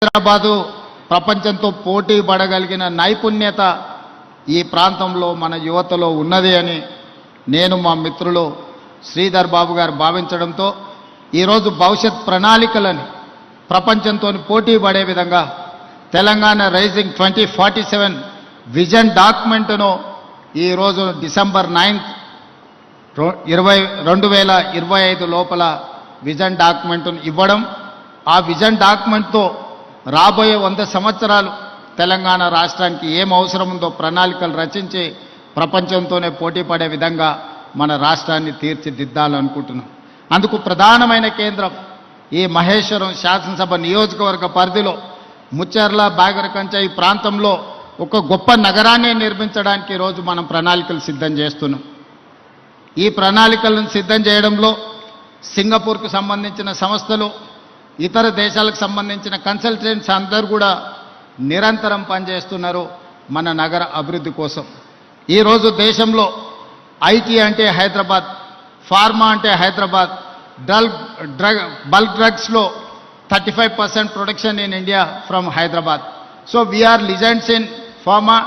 హైదరాబాదు ప్రపంచంతో పోటీ పడగలిగిన నైపుణ్యత ఈ ప్రాంతంలో మన యువతలో ఉన్నది అని నేను మా మిత్రులు శ్రీధర్ బాబు గారు భావించడంతో ఈరోజు భవిష్యత్ ప్రణాళికలని ప్రపంచంతో పోటీ పడే విధంగా తెలంగాణ రైజింగ్ 2047 విజన్ డాక్యుమెంట్ను ఈరోజు డిసెంబర్ 9 2025 లోపల విజన్ డాక్యుమెంట్ను ఇవ్వడం, ఆ విజన్ డాక్యుమెంట్తో రాబోయే 100 సంవత్సరాలు తెలంగాణ రాష్ట్రానికి ఏం అవసరం ఉందో ప్రణాళికలు రచించి ప్రపంచంతోనే పోటీ పడే విధంగా మన రాష్ట్రాన్ని తీర్చిదిద్దాలనుకుంటున్నాం. అందుకు ప్రధానమైన కేంద్రం ఈ మహేశ్వరం శాసనసభ నియోజకవర్గ పరిధిలో ముచ్చెర్ల బాగరకంచ ఈ ప్రాంతంలో ఒక గొప్ప నగరాన్ని నిర్మించడానికి ఈరోజు మనం ప్రణాళికలు సిద్ధం చేస్తున్నాం. ఈ ప్రణాళికలను సిద్ధం చేయడంలో సింగపూర్కు సంబంధించిన సంస్థలు, ఇతర దేశాలకు సంబంధించిన కన్సల్టెంట్స్ అందరూ కూడా నిరంతరం పనిచేస్తున్నారు మన నగర అభివృద్ధి కోసం. ఈరోజు దేశంలో ఐటీ అంటే హైదరాబాద్, ఫార్మా అంటే హైదరాబాద్, బల్క్ డ్రగ్స్లో 35% production in India from Hyderabad. So we are legends in pharma,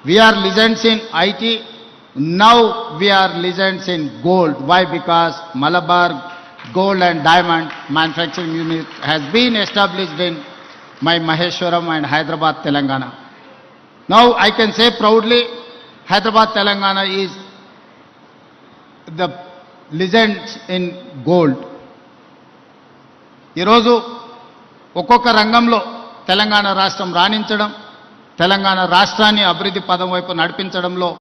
we are legends in IT, now we are legends in gold. Why? Because Malabar Gold and Diamond Manufacturing Unit has been established in my Maheshwaram and Hyderabad, Telangana. Now I can say proudly, Hyderabad, Telangana is the legends in gold. ఈరోజు ఒక్కొక్క రంగంలో తెలంగాణ రాష్ట్రం రాణించడం, తెలంగాణ రాష్ట్రాన్ని అభివృద్ధి పదం వైపు నడిపించడంలో